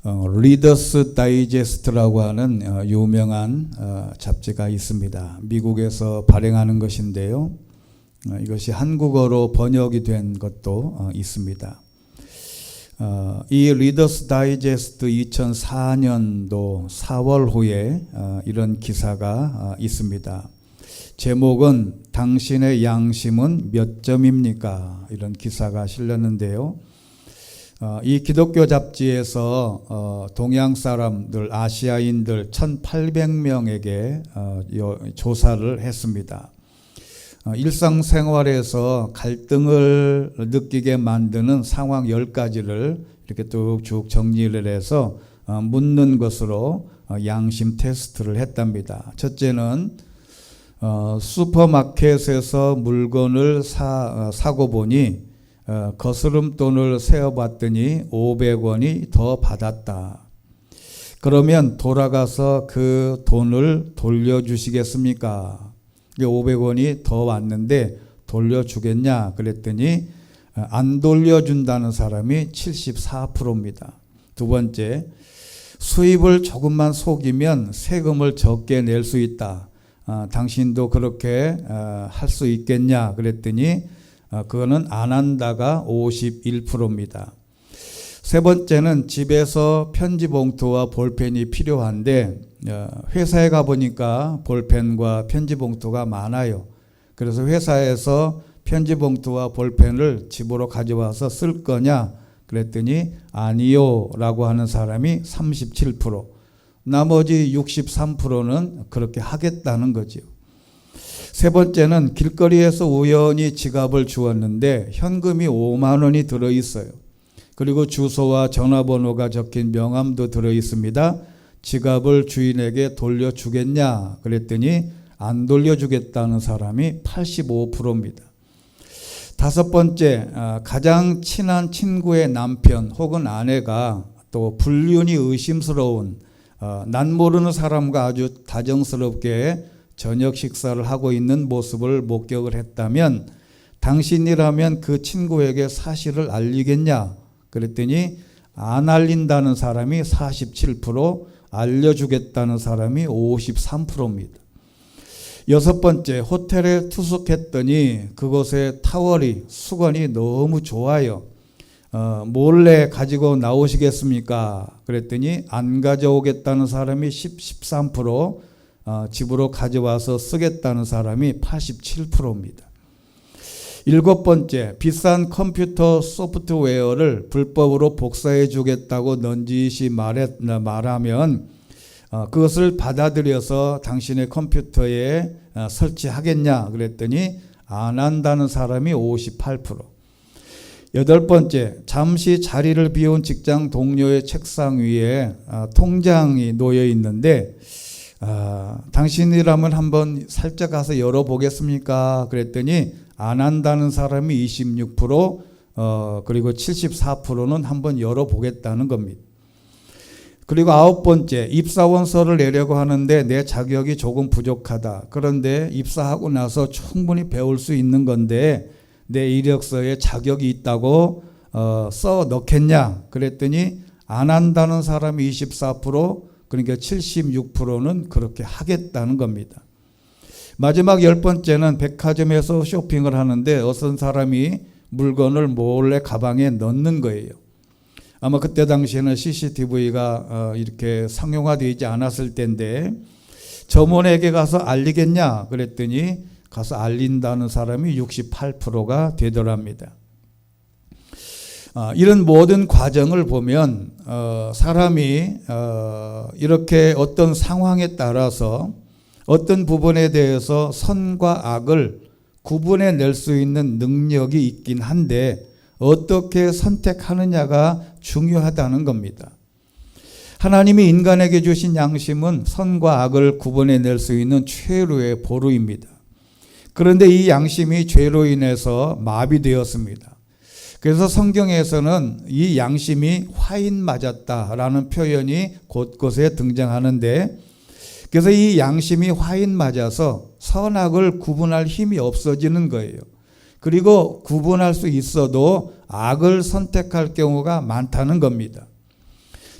리더스 다이제스트라고 하는 유명한 잡지가 있습니다. 미국에서 발행하는 것인데요. 이것이 한국어로 번역이 된 것도 있습니다. 이 리더스 다이제스트 2004년도 4월 후에 이런 기사가 있습니다. 제목은 당신의 양심은 몇 점입니까? 이런 기사가 실렸는데요. 이 기독교 잡지에서 동양 사람들, 아시아인들 1800명에게 조사를 했습니다. 일상생활에서 갈등을 느끼게 만드는 상황 10가지를 이렇게 쭉 정리를 해서 묻는 것으로 양심 테스트를 했답니다. 첫째는 슈퍼마켓에서 물건을 사고 보니 거스름돈을 세어봤더니 500원이 더 받았다. 그러면 돌아가서 그 돈을 돌려주시겠습니까? 500원이 더 왔는데 돌려주겠냐? 그랬더니 안 돌려준다는 사람이 74%입니다. 두 번째, 수입을 조금만 속이면 세금을 적게 낼 수 있다. 당신도 그렇게 할 수 있겠냐? 그랬더니 그거는 안 한다가 51%입니다. 세 번째는 집에서 편지 봉투와 볼펜이 필요한데 회사에 가보니까 볼펜과 편지 봉투가 많아요. 그래서 회사에서 편지 봉투와 볼펜을 집으로 가져와서 쓸 거냐? 그랬더니 아니요 라고 하는 사람이 37%, 나머지 63%는 그렇게 하겠다는 거죠. 세 번째는 길거리에서 우연히 지갑을 주었는데 현금이 5만 원이 들어있어요. 그리고 주소와 전화번호가 적힌 명함도 들어있습니다. 지갑을 주인에게 돌려주겠냐? 그랬더니 안 돌려주겠다는 사람이 85%입니다. 다섯 번째, 가장 친한 친구의 남편 혹은 아내가 또 불륜이 의심스러운 난 모르는 사람과 아주 다정스럽게 저녁 식사를 하고 있는 모습을 목격을 했다면 당신이라면 그 친구에게 사실을 알리겠냐? 그랬더니 안 알린다는 사람이 47%, 알려주겠다는 사람이 53%입니다. 여섯 번째, 호텔에 투숙했더니 그곳에 타월이, 수건이 너무 좋아요. 몰래 가지고 나오시겠습니까? 그랬더니 안 가져오겠다는 사람이 13%, 집으로 가져와서 쓰겠다는 사람이 87%입니다. 일곱 번째, 비싼 컴퓨터 소프트웨어를 불법으로 복사해 주겠다고 넌지시 말하면 그것을 받아들여서 당신의 컴퓨터에 설치하겠냐? 그랬더니 안 한다는 사람이 58%. 여덟 번째, 잠시 자리를 비운 직장 동료의 책상 위에 통장이 놓여 있는데 당신이라면 한번 살짝 가서 열어보겠습니까? 그랬더니 안 한다는 사람이 26%, 그리고 74%는 한번 열어보겠다는 겁니다. 그리고 아홉 번째, 입사원서를 내려고 하는데 내 자격이 조금 부족하다. 그런데 입사하고 나서 충분히 배울 수 있는 건데 내 이력서에 자격이 있다고 써 넣겠냐? 그랬더니 안 한다는 사람이 24%, 그러니까 76%는 그렇게 하겠다는 겁니다. 마지막 열 번째는 백화점에서 쇼핑을 하는데 어떤 사람이 물건을 몰래 가방에 넣는 거예요. 아마 그때 당시에는 CCTV가 이렇게 상용화되지 않았을 때인데 점원에게 가서 알리겠냐? 그랬더니 가서 알린다는 사람이 68%가 되더랍니다. 이런 모든 과정을 보면 사람이 이렇게 어떤 상황에 따라서 어떤 부분에 대해서 선과 악을 구분해낼 수 있는 능력이 있긴 한데 어떻게 선택하느냐가 중요하다는 겁니다. 하나님이 인간에게 주신 양심은 선과 악을 구분해낼 수 있는 최고의 보루입니다. 그런데 이 양심이 죄로 인해서 마비되었습니다. 그래서 성경에서는 이 양심이 화인 맞았다라는 표현이 곳곳에 등장하는데, 그래서 이 양심이 화인 맞아서 선악을 구분할 힘이 없어지는 거예요. 그리고 구분할 수 있어도 악을 선택할 경우가 많다는 겁니다.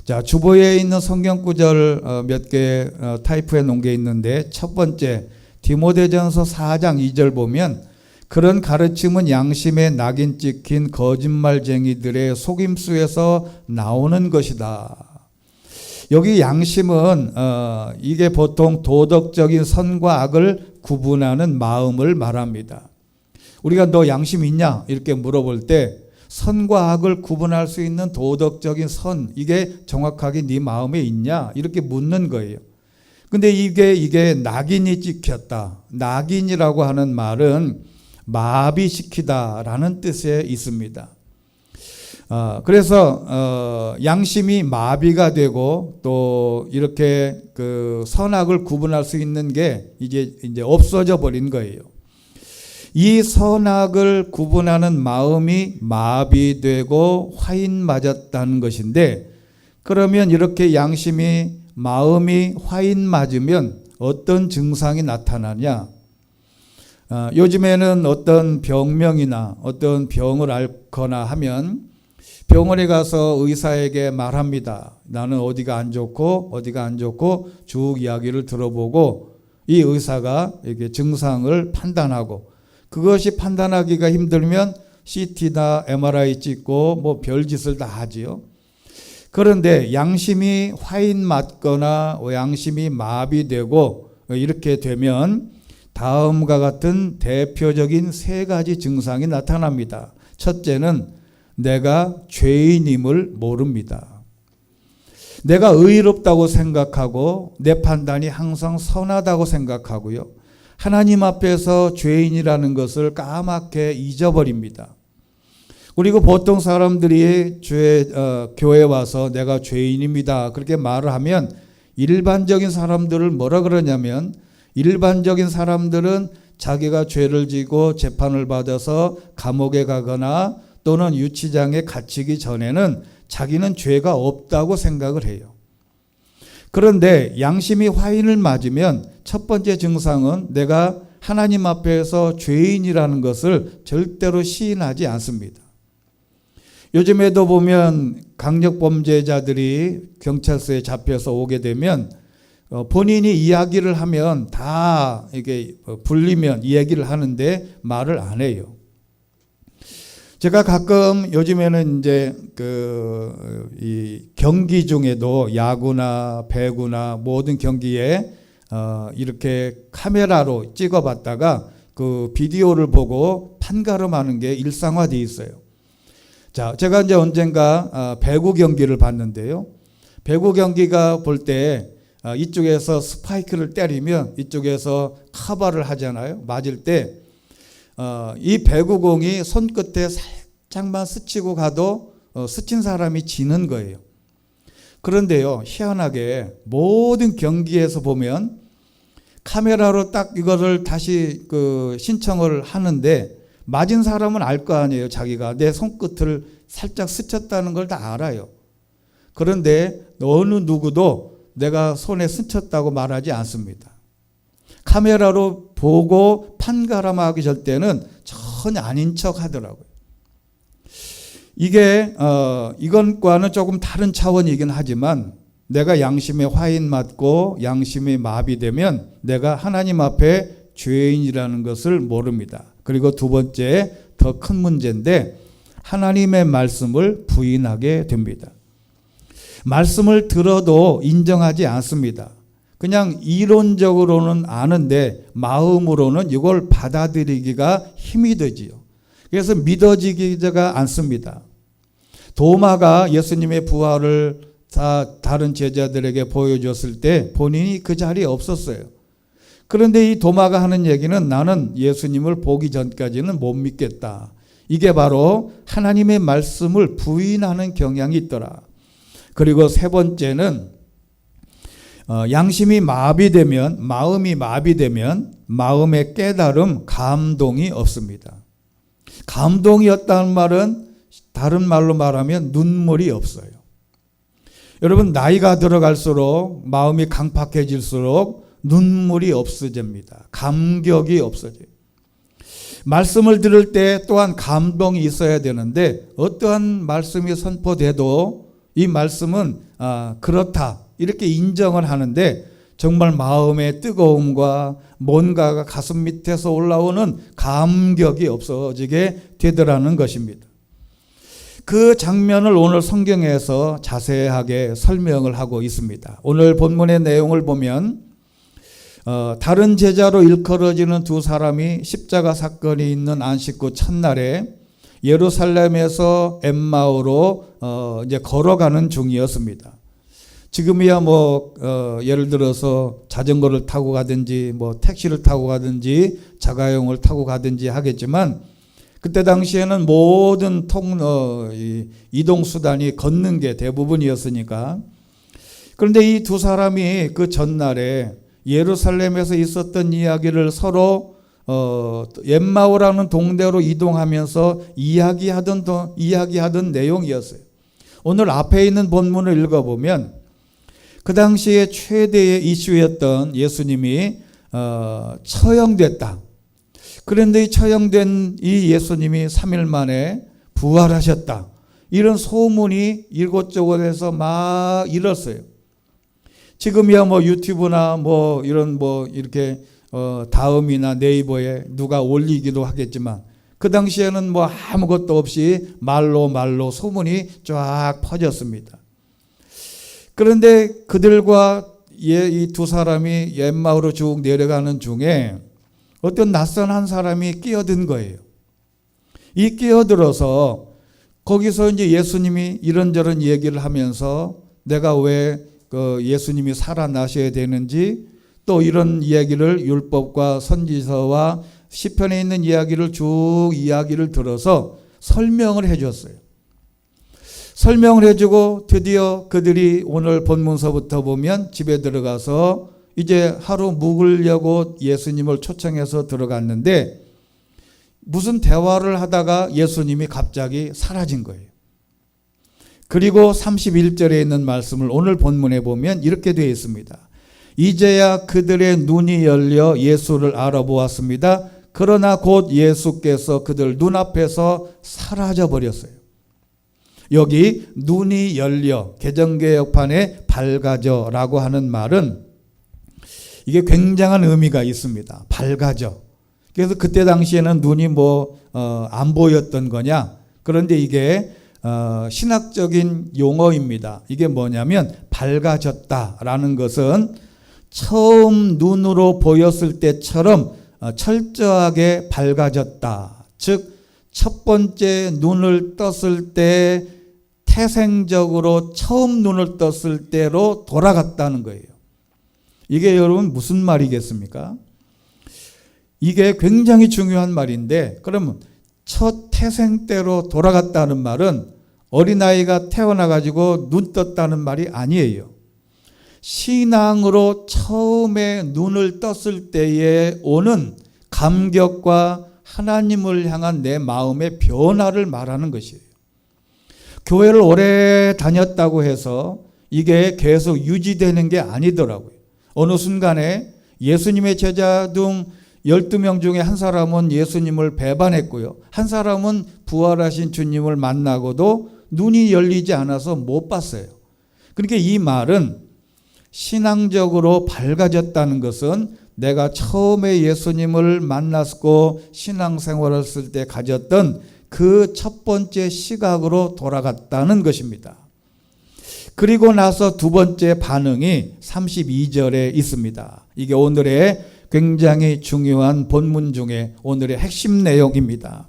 자, 주보에 있는 성경 구절 몇 개 타이프해 놓은 게 있는데, 첫 번째 디모데전서 4장 2절 보면 그런 가르침은 양심에 낙인 찍힌 거짓말쟁이들의 속임수에서 나오는 것이다. 여기 양심은 이게 보통 도덕적인 선과 악을 구분하는 마음을 말합니다. 우리가 너 양심 있냐? 이렇게 물어볼 때 선과 악을 구분할 수 있는 도덕적인 선, 이게 정확하게 네 마음에 있냐? 이렇게 묻는 거예요. 근데 이게 낙인이 찍혔다. 낙인이라고 하는 말은 마비시키다라는 뜻에 있습니다. 그래서 양심이 마비가 되고 또 이렇게 그 선악을 구분할 수 있는 게 이제 없어져 버린 거예요. 이 선악을 구분하는 마음이 마비되고 화인 맞았다는 것인데, 그러면 이렇게 양심이 마음이 화인 맞으면 어떤 증상이 나타나냐? 요즘에는 어떤 병명이나 어떤 병을 앓거나 하면 병원에 가서 의사에게 말합니다. 나는 어디가 안 좋고 쭉 이야기를 들어보고 이 의사가 이렇게 증상을 판단하고, 그것이 판단하기가 힘들면 CT나 MRI 찍고 뭐 별짓을 다 하지요. 그런데 양심이 화인 맞거나 양심이 마비되고 이렇게 되면 다음과 같은 대표적인 세 가지 증상이 나타납니다. 첫째는 내가 죄인임을 모릅니다. 내가 의롭다고 생각하고 내 판단이 항상 선하다고 생각하고요. 하나님 앞에서 죄인이라는 것을 까맣게 잊어버립니다. 그리고 보통 사람들이 교회에 와서 내가 죄인입니다 그렇게 말을 하면 일반적인 사람들을 뭐라 그러냐면, 일반적인 사람들은 자기가 죄를 지고 재판을 받아서 감옥에 가거나 또는 유치장에 갇히기 전에는 자기는 죄가 없다고 생각을 해요. 그런데 양심이 화인을 맞으면 첫 번째 증상은 내가 하나님 앞에서 죄인이라는 것을 절대로 시인하지 않습니다. 요즘에도 보면 강력범죄자들이 경찰서에 잡혀서 오게 되면 본인이 이야기를 하면 다 이게 불리면 이야기를 하는데 말을 안 해요. 제가 가끔 요즘에는 이제 이 경기 중에도 야구나 배구나 모든 경기에 이렇게 카메라로 찍어봤다가 그 비디오를 보고 판가름하는 게 일상화되어 있어요. 자, 제가 이제 언젠가 배구 경기를 봤는데요. 배구 경기가 볼 때 이쪽에서 스파이크를 때리면 이쪽에서 커버를 하잖아요. 맞을 때 이 배구공이 손끝에 살짝만 스치고 가도 스친 사람이 지는 거예요. 그런데요, 희한하게 모든 경기에서 보면 카메라로 딱 이거를 다시 신청을 하는데 맞은 사람은 알 거 아니에요. 자기가 내 손끝을 살짝 스쳤다는 걸 다 알아요. 그런데 어느 누구도 내가 손에 스쳤다고 말하지 않습니다. 카메라로 보고 판가름하기 전 때는 전혀 아닌 척 하더라고요. 이게 이건과는 조금 다른 차원이긴 하지만 내가 양심에 화인 맞고 양심이 마비되면 내가 하나님 앞에 죄인이라는 것을 모릅니다. 그리고 두 번째 더 큰 문제인데 하나님의 말씀을 부인하게 됩니다. 말씀을 들어도 인정하지 않습니다. 그냥 이론적으로는 아는데 마음으로는 이걸 받아들이기가 힘이 되지요. 그래서 믿어지기가 않습니다. 도마가 예수님의 부활을 다른 제자들에게 보여줬을 때 본인이 그 자리에 없었어요. 그런데 이 도마가 하는 얘기는 나는 예수님을 보기 전까지는 못 믿겠다. 이게 바로 하나님의 말씀을 부인하는 경향이 있더라. 그리고 세 번째는 양심이 마비되면, 마음이 마비되면 마음의 깨달음, 감동이 없습니다. 감동이 없다는 말은 다른 말로 말하면 눈물이 없어요. 여러분, 나이가 들어갈수록 마음이 강팍해질수록 눈물이 없어집니다. 감격이 없어져요. 말씀을 들을 때 또한 감동이 있어야 되는데 어떠한 말씀이 선포돼도 이 말씀은 그렇다 이렇게 인정을 하는데 정말 마음의 뜨거움과 뭔가가 가슴 밑에서 올라오는 감격이 없어지게 되더라는 것입니다. 그 장면을 오늘 성경에서 자세하게 설명을 하고 있습니다. 오늘 본문의 내용을 보면 다른 제자로 일컬어지는 두 사람이 십자가 사건이 있는 안식구 첫날에 예루살렘에서 엠마오로 이제 걸어가는 중이었습니다. 지금이야 예를 들어서 자전거를 타고 가든지 택시를 타고 가든지 자가용을 타고 가든지 하겠지만 그때 당시에는 모든 이동 수단이 걷는 게 대부분이었으니까. 그런데 이 두 사람이 그 전날에 예루살렘에서 있었던 이야기를 서로 엠마오라는 동네로 이동하면서 이야기하던 내용이었어요. 오늘 앞에 있는 본문을 읽어보면 그 당시에 최대의 이슈였던 예수님이 처형됐다. 그런데 이 처형된 이 예수님이 3일 만에 부활하셨다. 이런 소문이 이곳저곳에서 막 일었어요. 지금이야 유튜브나 이런 이렇게 다음이나 네이버에 누가 올리기도 하겠지만 그 당시에는 아무것도 없이 말로 소문이 쫙 퍼졌습니다. 그런데 그들과 이 두 사람이 엠마오로 쭉 내려가는 중에 어떤 낯선 한 사람이 끼어든 거예요. 이 끼어들어서 거기서 이제 예수님이 이런저런 얘기를 하면서 내가 왜 예수님이 살아나셔야 되는지 또 이런 이야기를 율법과 선지서와 시편에 있는 이야기를 쭉 이야기를 들어서 설명을 해줬어요. 설명을 해주고 드디어 그들이 오늘 본문서부터 보면 집에 들어가서 이제 하루 묵으려고 예수님을 초청해서 들어갔는데 무슨 대화를 하다가 예수님이 갑자기 사라진 거예요. 그리고 31절에 있는 말씀을 오늘 본문에 보면 이렇게 되어 있습니다. 이제야 그들의 눈이 열려 예수를 알아보았습니다. 그러나 곧 예수께서 그들 눈앞에서 사라져 버렸어요. 여기 눈이 열려 개정개혁판에 밝아져라고 하는 말은 이게 굉장한 의미가 있습니다. 밝아져. 그래서 그때 당시에는 눈이 안 보였던 거냐? 그런데 이게 신학적인 용어입니다. 이게 뭐냐면 밝아졌다라는 것은 처음 눈으로 보였을 때처럼 철저하게 밝아졌다. 즉 첫 번째 눈을 떴을 때 태생적으로 처음 눈을 떴을 때로 돌아갔다는 거예요. 이게 여러분 무슨 말이겠습니까? 이게 굉장히 중요한 말인데 그러면 첫 태생 때로 돌아갔다는 말은 어린아이가 태어나가지고 눈 떴다는 말이 아니에요. 신앙으로 처음에 눈을 떴을 때에 오는 감격과 하나님을 향한 내 마음의 변화를 말하는 것이에요. 교회를 오래 다녔다고 해서 이게 계속 유지되는 게 아니더라고요. 어느 순간에 예수님의 제자 중 12명 중에 한 사람은 예수님을 배반했고요. 한 사람은 부활하신 주님을 만나고도 눈이 열리지 않아서 못 봤어요. 그러니까 이 말은 신앙적으로 밝아졌다는 것은 내가 처음에 예수님을 만났고 신앙생활을 했을 때 가졌던 그 첫 번째 시각으로 돌아갔다는 것입니다. 그리고 나서 두 번째 반응이 32절에 있습니다. 이게 오늘의 굉장히 중요한 본문 중에 오늘의 핵심 내용입니다.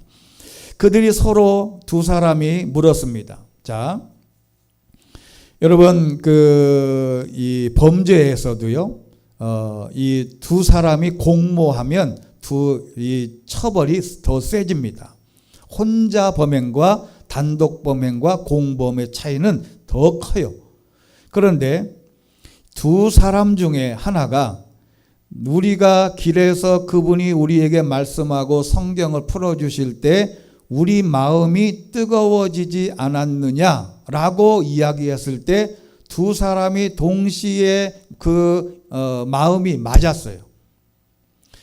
그들이 서로 두 사람이 물었습니다. 자, 여러분 이 범죄에서도요, 이 두 사람이 공모하면 이 처벌이 더 세집니다. 혼자 범행과 단독 범행과 공범의 차이는 더 커요. 그런데 두 사람 중에 하나가 우리가 길에서 그분이 우리에게 말씀하고 성경을 풀어주실 때 우리 마음이 뜨거워지지 않았느냐라고 이야기했을 때 두 사람이 동시에 마음이 맞았어요.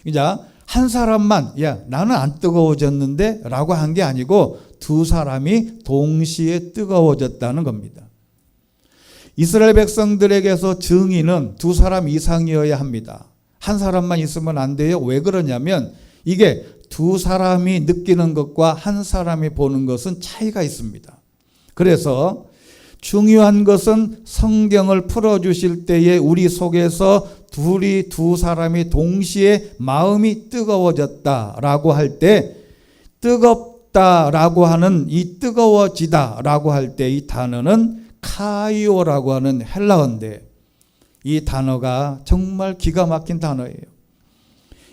이제 한 사람만 나는 안 뜨거워졌는데 라고 한 게 아니고 두 사람이 동시에 뜨거워졌다는 겁니다. 이스라엘 백성들에게서 증인은 두 사람 이상이어야 합니다. 한 사람만 있으면 안 돼요. 왜 그러냐면 이게 두 사람이 느끼는 것과 한 사람이 보는 것은 차이가 있습니다. 그래서 중요한 것은 성경을 풀어주실 때에 우리 속에서 두 사람이 동시에 마음이 뜨거워졌다라고 할 때, 뜨겁다라고 하는 이 뜨거워지다라고 할 때 이 단어는 카이오라고 하는 헬라어인데, 이 단어가 정말 기가 막힌 단어예요.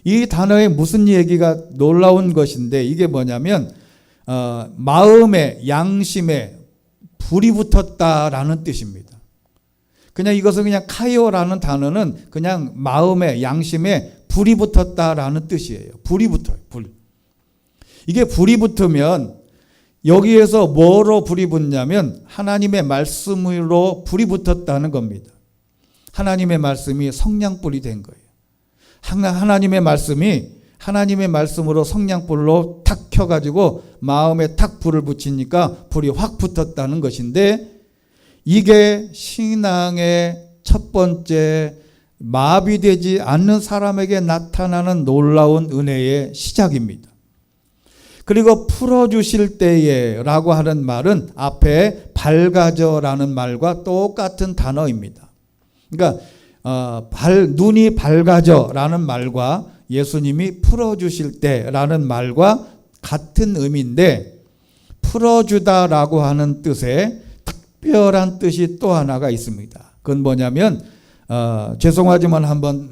이 단어에 무슨 얘기가 놀라운 것인데, 이게 뭐냐면 마음에, 양심에 불이 붙었다라는 뜻입니다. 그냥 이것은 그냥 카이오라는 단어는 그냥 마음에, 양심에 불이 붙었다라는 뜻이에요. 불이 붙어요. 불. 이게 불이 붙으면 여기에서 뭐로 불이 붙냐면 하나님의 말씀으로 불이 붙었다는 겁니다. 하나님의 말씀이 성냥불이 된 거예요. 하나님의 말씀으로 성냥불로 탁 켜가지고 마음에 탁 불을 붙이니까 불이 확 붙었다는 것인데, 이게 신앙의 첫 번째 마비되지 않는 사람에게 나타나는 놀라운 은혜의 시작입니다. 그리고 풀어주실 때에 라고 하는 말은 앞에 밝아져라는 말과 똑같은 단어입니다. 그러니까 눈이 밝아져라는 말과 예수님이 풀어주실 때라는 말과 같은 의미인데, 풀어주다라고 하는 뜻에 특별한 뜻이 또 하나가 있습니다. 그건 뭐냐면 죄송하지만 한번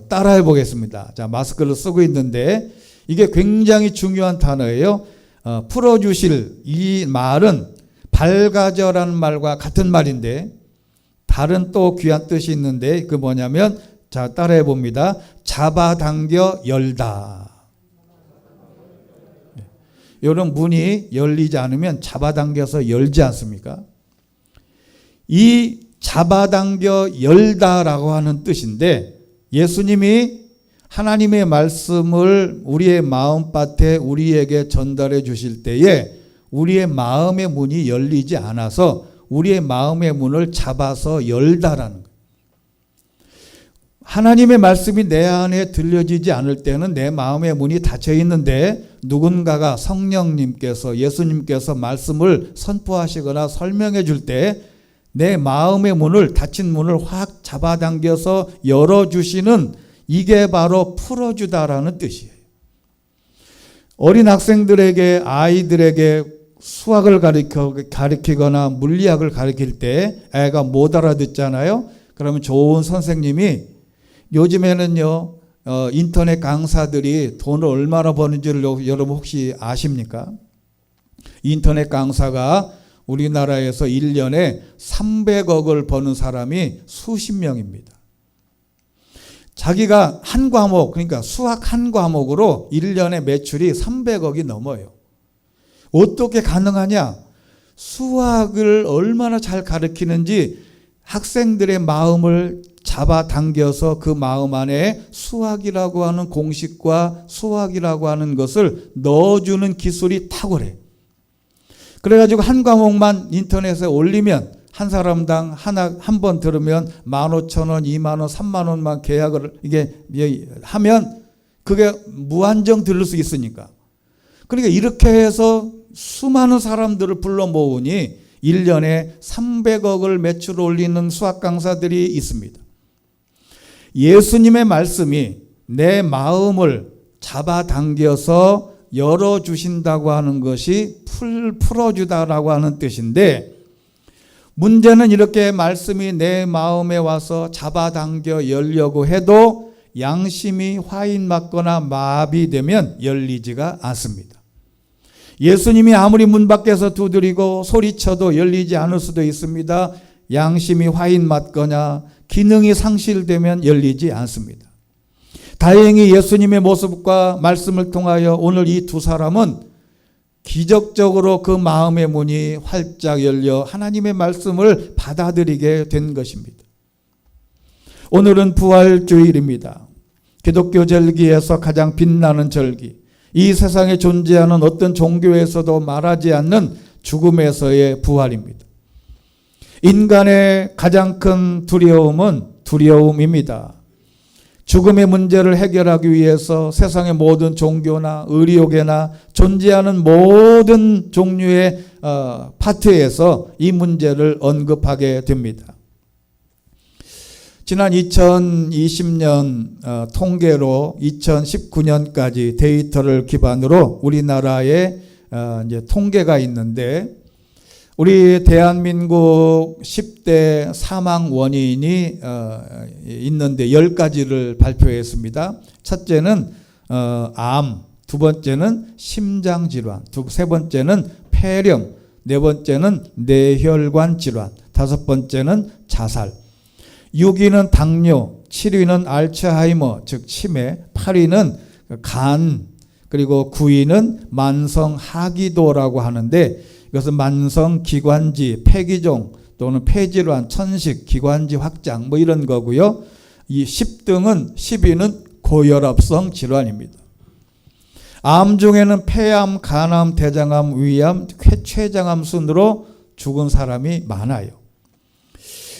따라해 보겠습니다. 자, 마스크를 쓰고 있는데 이게 굉장히 중요한 단어예요. 풀어주실 이 말은 밝아져라는 말과 같은 말인데 다른 또 귀한 뜻이 있는데, 그 뭐냐면, 자, 따라해 봅니다. 잡아당겨 열다. 이런 문이 열리지 않으면 잡아당겨서 열지 않습니까? 이 잡아당겨 열다라고 하는 뜻인데, 예수님이 하나님의 말씀을 우리의 마음밭에 우리에게 전달해 주실 때에 우리의 마음의 문이 열리지 않아서 우리의 마음의 문을 잡아서 열다라는 거예요. 하나님의 말씀이 내 안에 들려지지 않을 때는 내 마음의 문이 닫혀 있는데, 누군가가 성령님께서, 예수님께서 말씀을 선포하시거나 설명해 줄 때 내 마음의 문을, 닫힌 문을 확 잡아당겨서 열어주시는, 이게 바로 풀어주다라는 뜻이에요. 어린 학생들에게, 아이들에게 수학을 가르치거나 물리학을 가르칠 때 애가 못 알아듣잖아요. 그러면 좋은 선생님이, 요즘에는요 인터넷 강사들이 돈을 얼마나 버는지를 여러분 혹시 아십니까? 인터넷 강사가 우리나라에서 1년에 300억을 버는 사람이 수십 명입니다. 자기가 한 과목, 그러니까 수학 한 과목으로 1년에 매출이 300억이 넘어요. 어떻게 가능하냐? 수학을 얼마나 잘 가르치는지 학생들의 마음을 잡아당겨서 그 마음 안에 수학이라고 하는 공식과 수학이라고 하는 것을 넣어주는 기술이 탁월해. 그래가지고 한 과목만 인터넷에 올리면 한 사람당 한 번 들으면 15,000원, 20,000원, 30,000원만 계약을 이게 하면 그게 무한정 들을 수 있으니까. 그러니까 이렇게 해서 수많은 사람들을 불러 모으니 1년에 300억을 매출 올리는 수학 강사들이 있습니다. 예수님의 말씀이 내 마음을 잡아당겨서 열어주신다고 하는 것이 풀어주다라고 하는 뜻인데, 문제는 이렇게 말씀이 내 마음에 와서 잡아당겨 열려고 해도 양심이 화인 맞거나 마비되면 열리지가 않습니다. 예수님이 아무리 문 밖에서 두드리고 소리쳐도 열리지 않을 수도 있습니다. 양심이 화인 맞거나 기능이 상실되면 열리지 않습니다. 다행히 예수님의 모습과 말씀을 통하여 오늘 이 두 사람은 기적적으로 그 마음의 문이 활짝 열려 하나님의 말씀을 받아들이게 된 것입니다. 오늘은 부활주일입니다. 기독교 절기에서 가장 빛나는 절기, 이 세상에 존재하는 어떤 종교에서도 말하지 않는 죽음에서의 부활입니다. 인간의 가장 큰 두려움은 두려움입니다. 죽음의 문제를 해결하기 위해서 세상의 모든 종교나 의료계나 존재하는 모든 종류의 파트에서 이 문제를 언급하게 됩니다. 지난 2020년 통계로 2019년까지 데이터를 기반으로 우리나라에 이제 통계가 있는데, 우리 대한민국 10대 사망 원인이 있는데 10가지를 발표했습니다. 첫째는 암, 두 번째는 심장질환, 세 번째는 폐렴, 네 번째는 뇌혈관 질환, 다섯 번째는 자살, 6위는 당뇨, 7위는 알츠하이머 즉 치매, 8위는 간, 그리고 9위는 만성 하기도라고 하는데, 이것은 만성 기관지, 폐기종 또는 폐질환, 천식, 기관지 확장 뭐 이런 거고요. 이 10위는 고혈압성 질환입니다. 암 중에는 폐암, 간암, 대장암, 위암, 췌장암 순으로 죽은 사람이 많아요.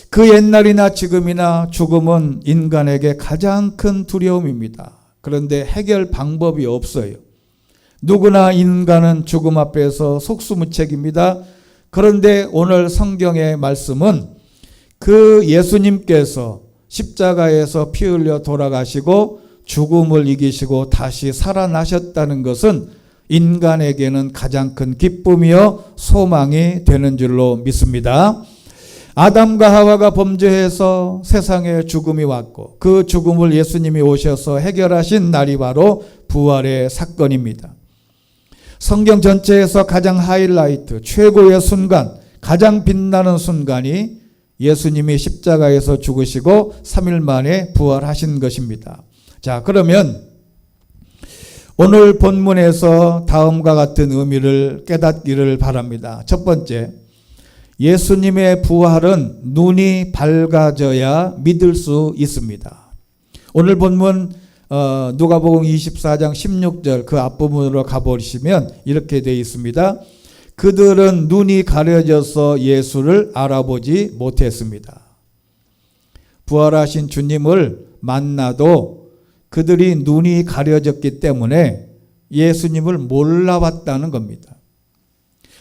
그 옛날이나 지금이나 죽음은 인간에게 가장 큰 두려움입니다. 그런데 해결 방법이 없어요. 누구나 인간은 죽음 앞에서 속수무책입니다. 그런데 오늘 성경의 말씀은 그 예수님께서 십자가에서 피 흘려 돌아가시고 죽음을 이기시고 다시 살아나셨다는 것은 인간에게는 가장 큰 기쁨이요 소망이 되는 줄로 믿습니다. 아담과 하와가 범죄해서 세상에 죽음이 왔고, 그 죽음을 예수님이 오셔서 해결하신 날이 바로 부활의 사건입니다. 성경 전체에서 가장 하이라이트, 최고의 순간, 가장 빛나는 순간이 예수님이 십자가에서 죽으시고 3일 만에 부활하신 것입니다. 자, 그러면 오늘 본문에서 다음과 같은 의미를 깨닫기를 바랍니다. 첫 번째, 예수님의 부활은 눈이 밝아져야 믿을 수 있습니다. 오늘 본문 누가복음 24장 16절 그 앞부분으로 가보시면 이렇게 되어 있습니다. 그들은 눈이 가려져서 예수를 알아보지 못했습니다. 부활하신 주님을 만나도 그들이 눈이 가려졌기 때문에 예수님을 몰라봤다는 겁니다.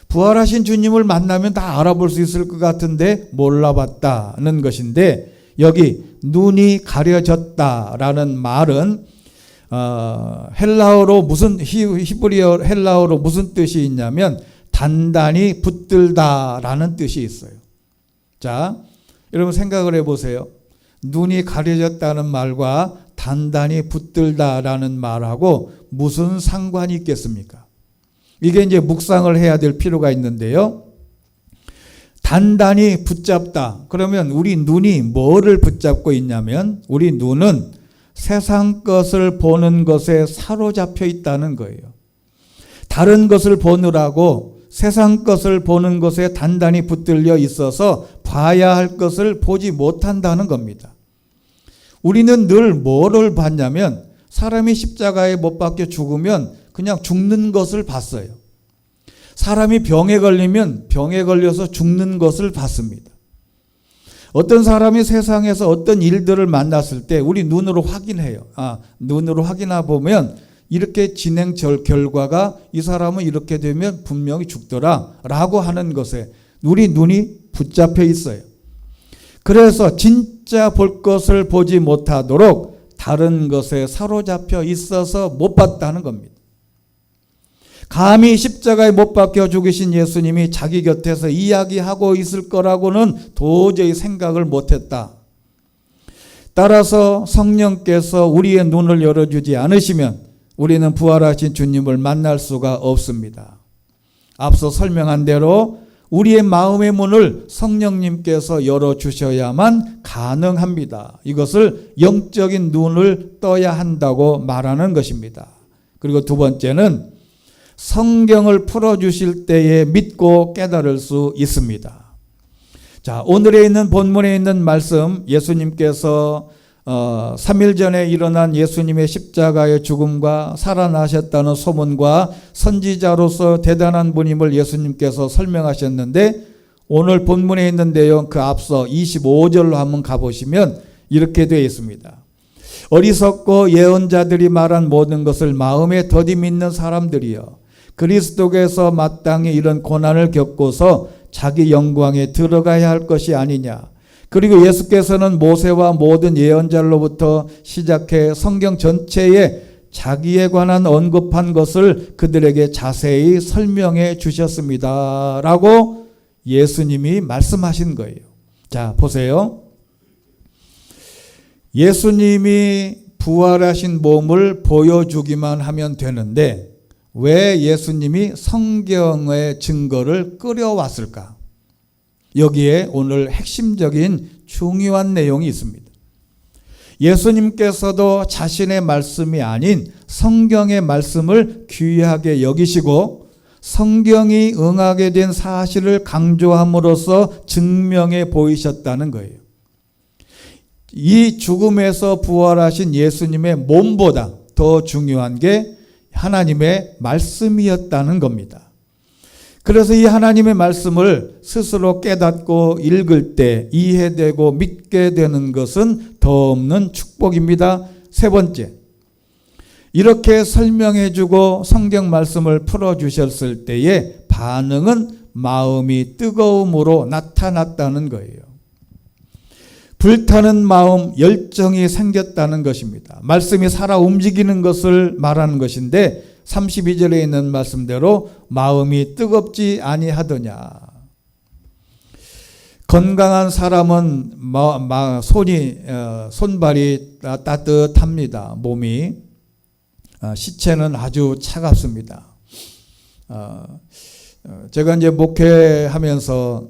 부활하신 주님을 만나면 다 알아볼 수 있을 것 같은데 몰라봤다는 것인데, 여기 눈이 가려졌다라는 말은 헬라어로 무슨 히브리어 헬라어로 무슨 뜻이 있냐면 단단히 붙들다라는 뜻이 있어요. 자, 여러분 생각을 해보세요. 눈이 가려졌다는 말과 단단히 붙들다라는 말하고 무슨 상관이 있겠습니까? 이게 이제 묵상을 해야 될 필요가 있는데요. 단단히 붙잡다. 그러면 우리 눈이 뭐를 붙잡고 있냐면, 우리 눈은 세상 것을 보는 것에 사로잡혀 있다는 거예요. 다른 것을 보느라고 세상 것을 보는 것에 단단히 붙들려 있어서 봐야 할 것을 보지 못한다는 겁니다. 우리는 늘 뭐를 봤냐면, 사람이 십자가에 못 박혀 죽으면 그냥 죽는 것을 봤어요. 사람이 병에 걸리면 병에 걸려서 죽는 것을 봤습니다. 어떤 사람이 세상에서 어떤 일들을 만났을 때 우리 눈으로 확인해요. 눈으로 확인해 보면 이렇게 진행 결과가 이 사람은 이렇게 되면 분명히 죽더라 라고 하는 것에 우리 눈이 붙잡혀 있어요. 그래서 진짜 볼 것을 보지 못하도록 다른 것에 사로잡혀 있어서 못 봤다는 겁니다. 감히 십자가에 못 박혀 죽으신 예수님이 자기 곁에서 이야기하고 있을 거라고는 도저히 생각을 못했다. 따라서 성령께서 우리의 눈을 열어주지 않으시면 우리는 부활하신 주님을 만날 수가 없습니다. 앞서 설명한 대로 우리의 마음의 문을 성령님께서 열어주셔야만 가능합니다. 이것을 영적인 눈을 떠야 한다고 말하는 것입니다. 그리고 두 번째는 성경을 풀어주실 때에 믿고 깨달을 수 있습니다. 자, 오늘에 있는 본문에 있는 말씀, 예수님께서 3일 전에 일어난 예수님의 십자가의 죽음과 살아나셨다는 소문과 선지자로서 대단한 분임을 예수님께서 설명하셨는데, 오늘 본문에 있는 내용 그 앞서 25절로 한번 가보시면 이렇게 되어 있습니다. 어리석고 예언자들이 말한 모든 것을 마음에 더디 믿는 사람들이여, 그리스도께서 마땅히 이런 고난을 겪고서 자기 영광에 들어가야 할 것이 아니냐. 그리고 예수께서는 모세와 모든 예언자로부터 시작해 성경 전체에 자기에 관한 언급한 것을 그들에게 자세히 설명해 주셨습니다 라고 예수님이 말씀하신 거예요. 자, 보세요. 예수님이 부활하신 몸을 보여주기만 하면 되는데 왜 예수님이 성경의 증거를 끌어왔을까? 여기에 오늘 핵심적인 중요한 내용이 있습니다. 예수님께서도 자신의 말씀이 아닌 성경의 말씀을 귀하게 여기시고 성경이 응하게 된 사실을 강조함으로써 증명해 보이셨다는 거예요. 이 죽음에서 부활하신 예수님의 몸보다 더 중요한 게 하나님의 말씀이었다는 겁니다. 그래서 이 하나님의 말씀을 스스로 깨닫고 읽을 때 이해되고 믿게 되는 것은 더 없는 축복입니다. 세 번째, 이렇게 설명해 주고 성경 말씀을 풀어주셨을 때의 반응은 마음이 뜨거움으로 나타났다는 거예요. 불타는 마음, 열정이 생겼다는 것입니다. 말씀이 살아 움직이는 것을 말하는 것인데 32절에 있는 말씀대로 마음이 뜨겁지 아니하더냐. 건강한 사람은 손발이 따뜻합니다. 몸이. 시체는 아주 차갑습니다. 제가 이제 목회하면서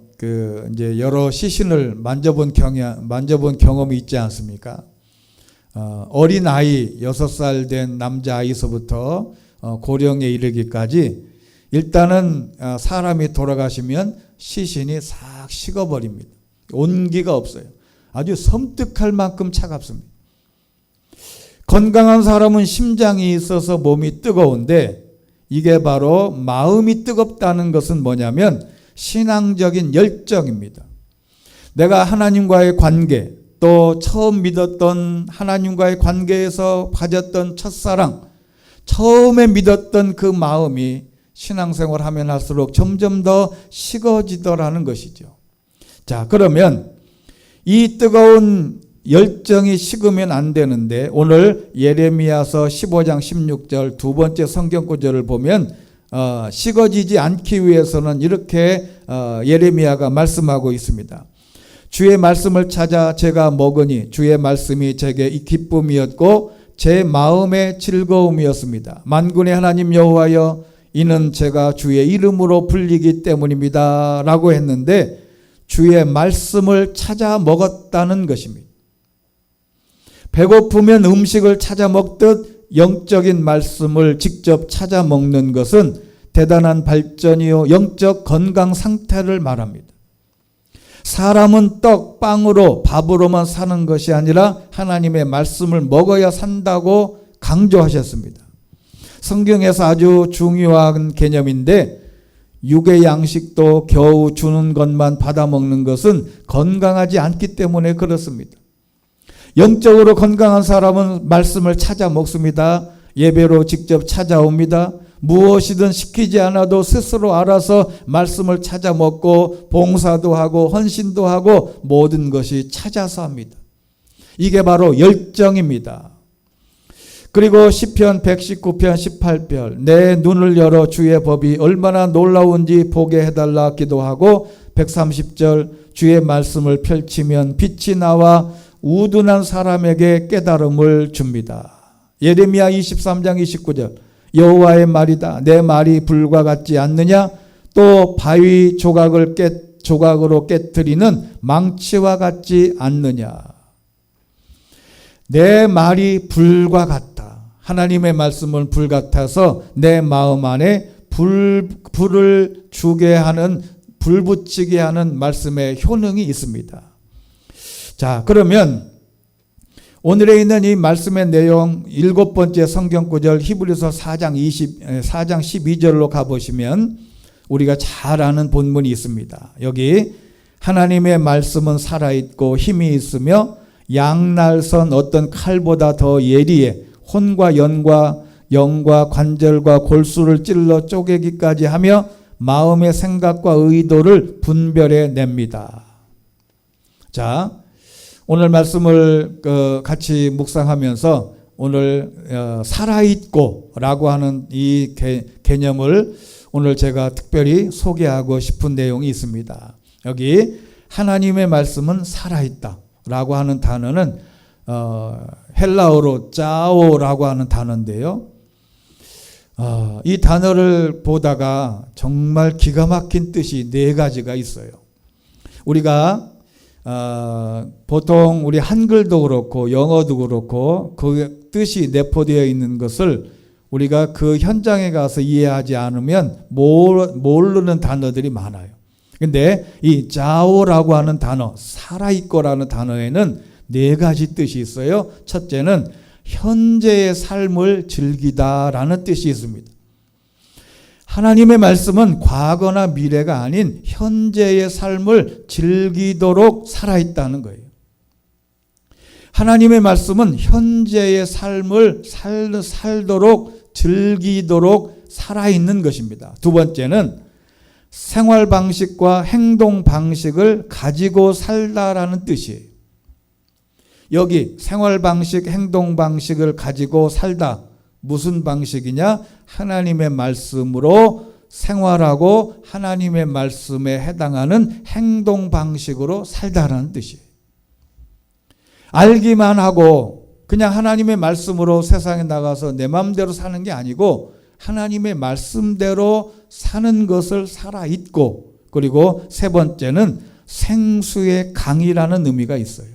이제 여러 시신을 만져본 경험이 있지 않습니까? 어린 아이 6살 된 남자 아이서부터 고령에 이르기까지 일단은 사람이 돌아가시면 시신이 싹 식어버립니다. 온기가 없어요. 아주 섬뜩할 만큼 차갑습니다. 건강한 사람은 심장이 있어서 몸이 뜨거운데 이게 바로 마음이 뜨겁다는 것은 뭐냐면 신앙적인 열정입니다. 내가 하나님과의 관계, 또 처음 믿었던 하나님과의 관계에서 가졌던 첫사랑, 처음에 믿었던 그 마음이 신앙생활 하면 할수록 점점 더 식어지더라는 것이죠. 자, 그러면 이 뜨거운 열정이 식으면 안 되는데 오늘 예레미야서 15장 16절 두 번째 성경 구절을 보면 식어지지 않기 위해서는 이렇게 예레미야가 말씀하고 있습니다. 주의 말씀을 찾아 제가 먹으니 주의 말씀이 제게 기쁨이었고 제 마음의 즐거움이었습니다. 만군의 하나님 여호와여, 이는 제가 주의 이름으로 불리기 때문입니다 라고 했는데 주의 말씀을 찾아 먹었다는 것입니다. 배고프면 음식을 찾아 먹듯 영적인 말씀을 직접 찾아 먹는 것은 대단한 발전이요 영적 건강 상태를 말합니다. 사람은 떡, 빵으로, 밥으로만 사는 것이 아니라 하나님의 말씀을 먹어야 산다고 강조하셨습니다. 성경에서 아주 중요한 개념인데 육의 양식도 겨우 주는 것만 받아먹는 것은 건강하지 않기 때문에 그렇습니다. 영적으로 건강한 사람은 말씀을 찾아 먹습니다. 예배로 직접 찾아옵니다. 무엇이든 시키지 않아도 스스로 알아서 말씀을 찾아 먹고 봉사도 하고 헌신도 하고 모든 것이 찾아서 합니다. 이게 바로 열정입니다. 그리고 시편 119편 18편 내 눈을 열어 주의 법이 얼마나 놀라운지 보게 해달라 기도하고 130절 주의 말씀을 펼치면 빛이 나와 우둔한 사람에게 깨달음을 줍니다. 예레미야 23장 29절 여호와의 말이다. 내 말이 불과 같지 않느냐? 또 바위 조각으로 깨트리는 망치와 같지 않느냐? 내 말이 불과 같다. 하나님의 말씀은 불 같아서 내 마음 안에 불을 주게 하는, 불 붙이게 하는 말씀의 효능이 있습니다. 자, 그러면 오늘에 있는 이 말씀의 내용 7번째 성경 구절 히브리서 4장 12절로 가보시면 우리가 잘 아는 본문이 있습니다. 여기 하나님의 말씀은 살아있고 힘이 있으며 양날선 어떤 칼보다 더 예리해 혼과 영과 관절과 골수를 찔러 쪼개기까지 하며 마음의 생각과 의도를 분별해 냅니다. 자, 오늘 말씀을 같이 묵상하면서 오늘 살아있고 라고 하는 이 개념을 오늘 제가 특별히 소개하고 싶은 내용이 있습니다. 여기 하나님의 말씀은 살아있다 라고 하는 단어는 헬라어로 짜오라고 하는 단어인데요. 이 단어를 보다가 정말 기가 막힌 뜻이 네 가지가 있어요. 우리가 보통 우리 한글도 그렇고 영어도 그렇고 그 뜻이 내포되어 있는 것을 우리가 그 현장에 가서 이해하지 않으면 모르는 단어들이 많아요. 근데 이 자오라고 하는 단어, 살아있고라는 단어에는 네 가지 뜻이 있어요. 첫째는 현재의 삶을 즐기다라는 뜻이 있습니다. 하나님의 말씀은 과거나 미래가 아닌 현재의 삶을 즐기도록 살아있다는 거예요. 하나님의 말씀은 현재의 삶을 살도록 즐기도록 살아있는 것입니다. 두 번째는 생활 방식과 행동 방식을 가지고 살다라는 뜻이에요. 여기 생활 방식, 행동 방식을 가지고 살다. 무슨 방식이냐? 하나님의 말씀으로 생활하고 하나님의 말씀에 해당하는 행동 방식으로 살다라는 뜻이에요. 알기만 하고 그냥 하나님의 말씀으로 세상에 나가서 내 마음대로 사는 게 아니고 하나님의 말씀대로 사는 것을 살아있고, 그리고 세 번째는 생수의 강이라는 의미가 있어요.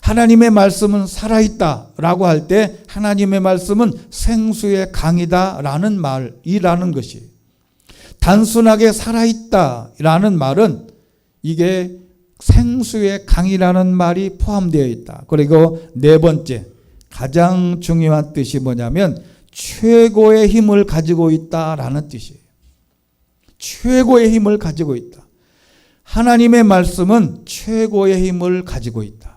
하나님의 말씀은 살아있다라고 할 때 하나님의 말씀은 생수의 강이다라는 말이라는 것이, 단순하게 살아있다라는 말은 이게 생수의 강이라는 말이 포함되어 있다. 그리고 네 번째 가장 중요한 뜻이 뭐냐면 최고의 힘을 가지고 있다라는 뜻이에요. 최고의 힘을 가지고 있다. 하나님의 말씀은 최고의 힘을 가지고 있다.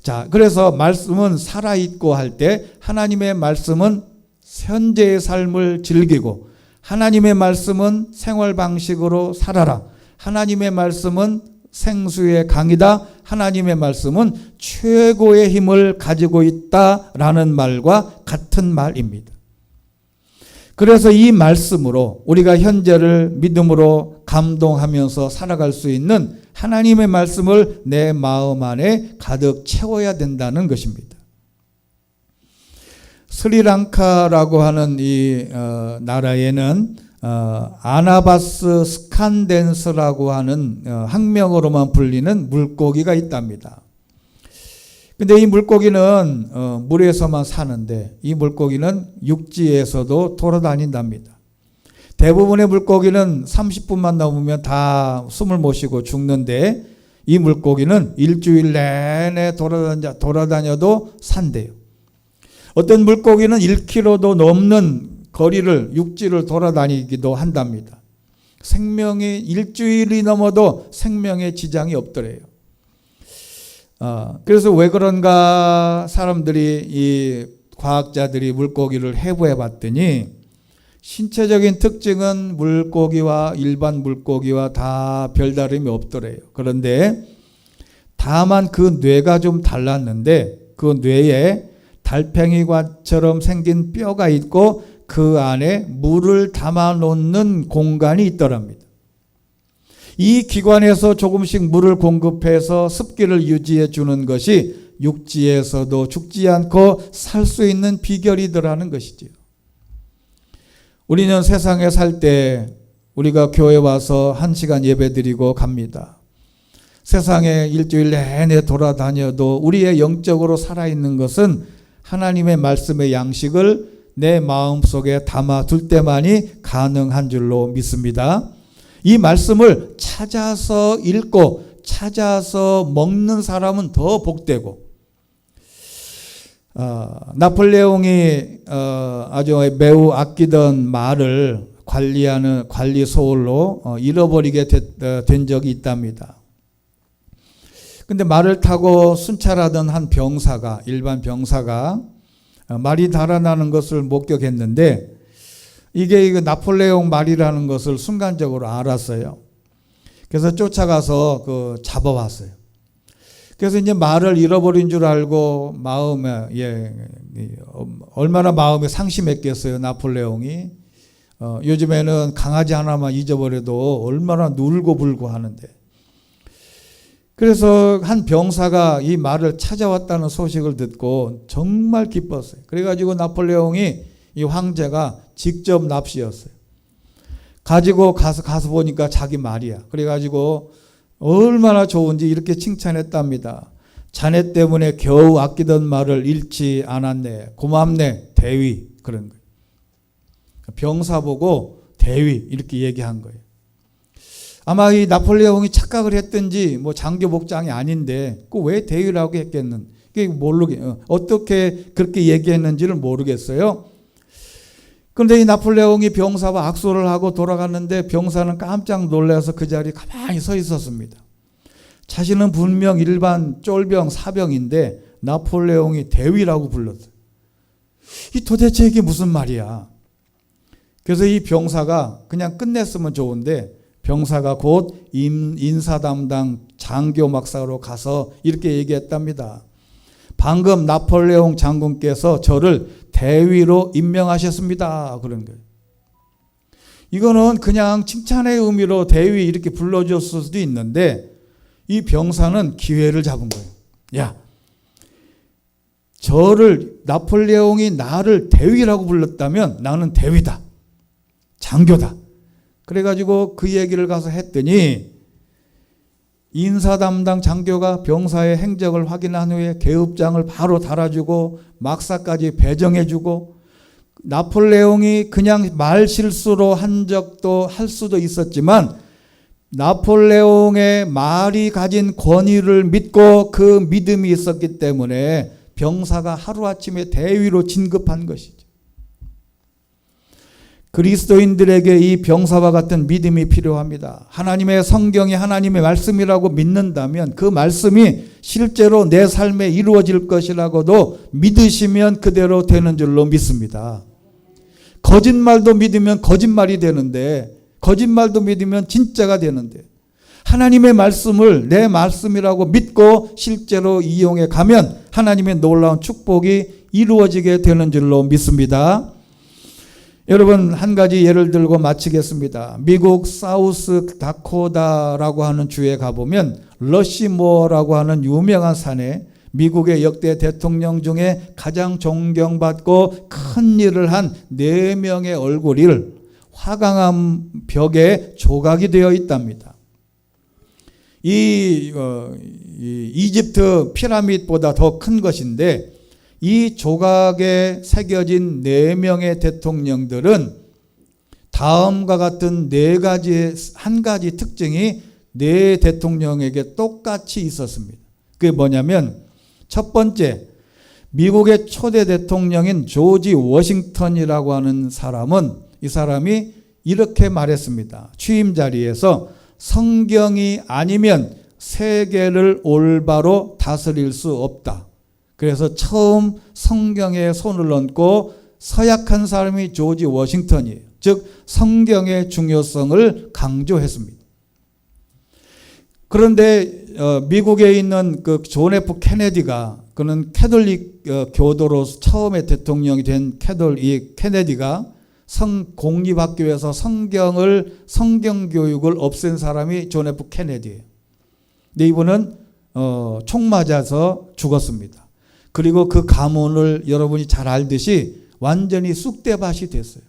자, 그래서 말씀은 살아있고 할 때 하나님의 말씀은 현재의 삶을 즐기고, 하나님의 말씀은 생활 방식으로 살아라. 하나님의 말씀은 생수의 강이다. 하나님의 말씀은 최고의 힘을 가지고 있다라는 말과 같은 말입니다. 그래서 이 말씀으로 우리가 현재를 믿음으로 감동하면서 살아갈 수 있는 하나님의 말씀을 내 마음 안에 가득 채워야 된다는 것입니다. 스리랑카라고 하는 이 나라에는 아나바스 스칸덴스라고 하는 학명으로만 불리는 물고기가 있답니다. 근데 이 물고기는 물에서만 사는데 이 물고기는 육지에서도 돌아다닌답니다. 대부분의 물고기는 30분만 넘으면 다 숨을 못 쉬고 죽는데 이 물고기는 일주일 내내 돌아다녀도 산대요. 어떤 물고기는 1km도 넘는 거리를 육지를 돌아다니기도 한답니다. 생명이 일주일이 넘어도 생명에 지장이 없더래요. 그래서 왜 그런가 이 과학자들이 물고기를 해부해 봤더니 신체적인 특징은 물고기와 일반 물고기와 다 별다름이 없더래요. 그런데 다만 그 뇌가 좀 달랐는데 그 뇌에 달팽이관처럼 생긴 뼈가 있고 그 안에 물을 담아 놓는 공간이 있더랍니다. 이 기관에서 조금씩 물을 공급해서 습기를 유지해 주는 것이 육지에서도 죽지 않고 살 수 있는 비결이더라는 것이지요. 우리는 세상에 살 때 우리가 교회 와서 1시간 예배 드리고 갑니다. 세상에 일주일 내내 돌아다녀도 우리의 영적으로 살아있는 것은 하나님의 말씀의 양식을 내 마음속에 담아둘 때만이 가능한 줄로 믿습니다. 이 말씀을 찾아서 읽고 찾아서 먹는 사람은 더 복되고, 나폴레옹이 아주 매우 아끼던 말을 관리하는 관리 소홀로 잃어버리게 된 적이 있답니다. 근데 말을 타고 순찰하던 한 병사가, 일반 병사가 말이 달아나는 것을 목격했는데 이게 나폴레옹 말이라는 것을 순간적으로 알았어요. 그래서 쫓아가서 잡아왔어요. 그래서 이제 말을 잃어버린 줄 알고 얼마나 마음에 상심했겠어요, 나폴레옹이. 요즘에는 강아지 하나만 잊어버려도 얼마나 울고불고 하는데. 그래서 한 병사가 이 말을 찾아왔다는 소식을 듣고 정말 기뻤어요. 그래가지고 나폴레옹이 이 황제가 직접 납시였어요. 가지고 가서 보니까 자기 말이야. 그래가지고 얼마나 좋은지 이렇게 칭찬했답니다. 자네 때문에 겨우 아끼던 말을 잃지 않았네. 고맙네. 대위. 그런 거예요. 병사 보고 대위 이렇게 얘기한 거예요. 아마 이 나폴레옹이 착각을 했든지 장교 복장이 아닌데 그 왜 대위라고 했겠는? 어떻게 그렇게 얘기했는지를 모르겠어요. 그런데 이 나폴레옹이 병사와 악수를 하고 돌아갔는데 병사는 깜짝 놀라서 그 자리에 가만히 서 있었습니다. 자신은 분명 일반 쫄병 사병인데 나폴레옹이 대위라고 불렀어요. 이 도대체 이게 무슨 말이야? 그래서 이 병사가 그냥 끝냈으면 좋은데 병사가 곧 인사 담당 장교 막사로 가서 이렇게 얘기했답니다. 방금 나폴레옹 장군께서 저를 대위로 임명하셨습니다. 그런 거예요. 이거는 그냥 칭찬의 의미로 대위 이렇게 불러줬을 수도 있는데 이 병사는 기회를 잡은 거예요. 야, 나폴레옹이 나를 대위라고 불렀다면 나는 대위다. 장교다. 그래가지고 그 얘기를 가서 했더니 인사 담당 장교가 병사의 행적을 확인한 후에 계급장을 바로 달아주고 막사까지 배정해주고 나폴레옹이 그냥 말 실수로 할 수도 있었지만 나폴레옹의 말이 가진 권위를 믿고 그 믿음이 있었기 때문에 병사가 하루아침에 대위로 진급한 것이죠. 그리스도인들에게 이 병사와 같은 믿음이 필요합니다. 하나님의 성경이 하나님의 말씀이라고 믿는다면 그 말씀이 실제로 내 삶에 이루어질 것이라고도 믿으시면 그대로 되는 줄로 믿습니다. 거짓말도 믿으면 거짓말이 되는데 거짓말도 믿으면 진짜가 되는데 하나님의 말씀을 내 말씀이라고 믿고 실제로 이용해 가면 하나님의 놀라운 축복이 이루어지게 되는 줄로 믿습니다. 여러분 한 가지 예를 들고 마치겠습니다. 미국 사우스 다코다라고 하는 주에 가보면 러시모어라고 하는 유명한 산에 미국의 역대 대통령 중에 가장 존경받고 큰 일을 한 4명의 얼굴이 화강암 벽에 조각이 되어 있답니다. 이집트 피라밋보다 더 큰 것인데 이 조각에 새겨진 4명의 대통령들은 다음과 같은 한 가지 특징이 4 대통령에게 똑같이 있었습니다. 그게 뭐냐면 첫 번째, 미국의 초대 대통령인 조지 워싱턴이라고 하는 이 사람이 이렇게 말했습니다. 취임 자리에서 성경이 아니면 세계를 올바로 다스릴 수 없다. 그래서 처음 성경에 손을 얹고 서약한 사람이 조지 워싱턴이에요. 즉 성경의 중요성을 강조했습니다. 그런데 미국에 있는 그 존 F 케네디가 그는 캐톨릭 교도로 처음에 대통령이 된 이 케네디가 공립학교에서 성경 교육을 없앤 사람이 존 F 케네디예요. 근데 이분은 총 맞아서 죽었습니다. 그리고 그 가문을 여러분이 잘 알듯이 완전히 쑥대밭이 됐어요.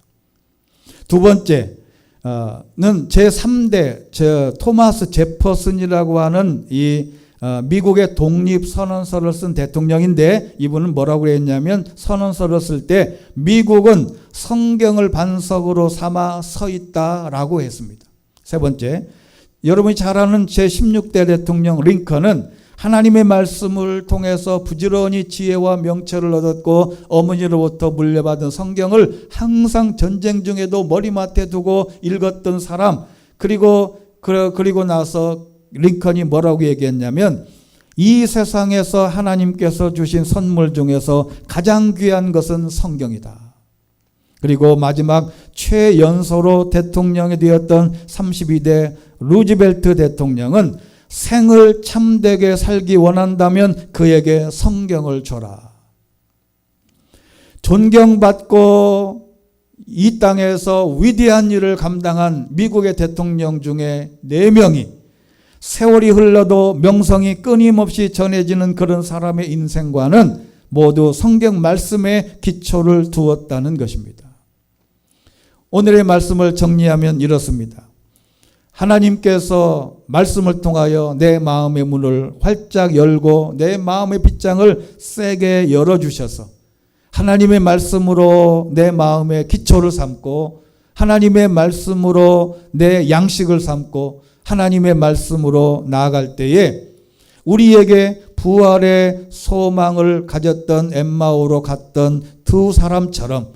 두 번째는 제3대 토마스 제퍼슨이라고 하는 이 미국의 독립선언서를 쓴 대통령인데 이분은 뭐라고 했냐면 선언서를 쓸 때 미국은 성경을 반석으로 삼아 서 있다라고 했습니다. 세 번째, 여러분이 잘 아는 제16대 대통령 링컨은 하나님의 말씀을 통해서 부지런히 지혜와 명철을 얻었고 어머니로부터 물려받은 성경을 항상 전쟁 중에도 머리맡에 두고 읽었던 사람, 그리고 나서 링컨이 뭐라고 얘기했냐면, 이 세상에서 하나님께서 주신 선물 중에서 가장 귀한 것은 성경이다. 그리고 마지막 최연소로 대통령이 되었던 32대 루즈벨트 대통령은 생을 참되게 살기 원한다면 그에게 성경을 줘라. 존경받고 이 땅에서 위대한 일을 감당한 미국의 대통령 중에 4명이 세월이 흘러도 명성이 끊임없이 전해지는 그런 사람의 인생과는 모두 성경 말씀에 기초를 두었다는 것입니다. 오늘의 말씀을 정리하면 이렇습니다. 하나님께서 말씀을 통하여 내 마음의 문을 활짝 열고 내 마음의 빗장을 세게 열어주셔서 하나님의 말씀으로 내 마음의 기초를 삼고 하나님의 말씀으로 내 양식을 삼고 하나님의 말씀으로 나아갈 때에 우리에게 부활의 소망을 가졌던 엠마오로 갔던 두 사람처럼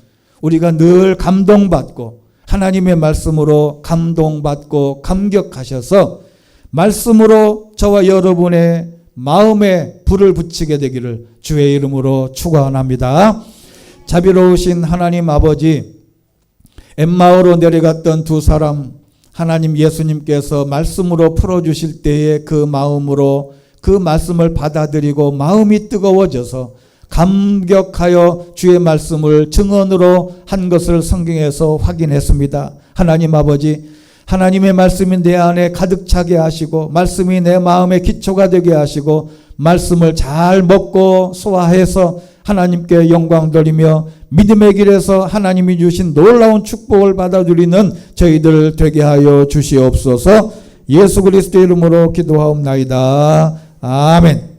우리가 늘 감동받고 하나님의 말씀으로 감동받고 감격하셔서 말씀으로 저와 여러분의 마음에 불을 붙이게 되기를 주의 이름으로 축원합니다. 자비로우신 하나님 아버지, 엠마오로 내려갔던 두 사람 하나님 예수님께서 말씀으로 풀어주실 때에 그 마음으로 그 말씀을 받아들이고 마음이 뜨거워져서 감격하여 주의 말씀을 증언으로 한 것을 성경에서 확인했습니다. 하나님 아버지, 하나님의 말씀이 내 안에 가득 차게 하시고 말씀이 내 마음의 기초가 되게 하시고 말씀을 잘 먹고 소화해서 하나님께 영광 돌리며 믿음의 길에서 하나님이 주신 놀라운 축복을 받아들이는 저희들 되게 하여 주시옵소서. 예수 그리스도의 이름으로 기도하옵나이다. 아멘.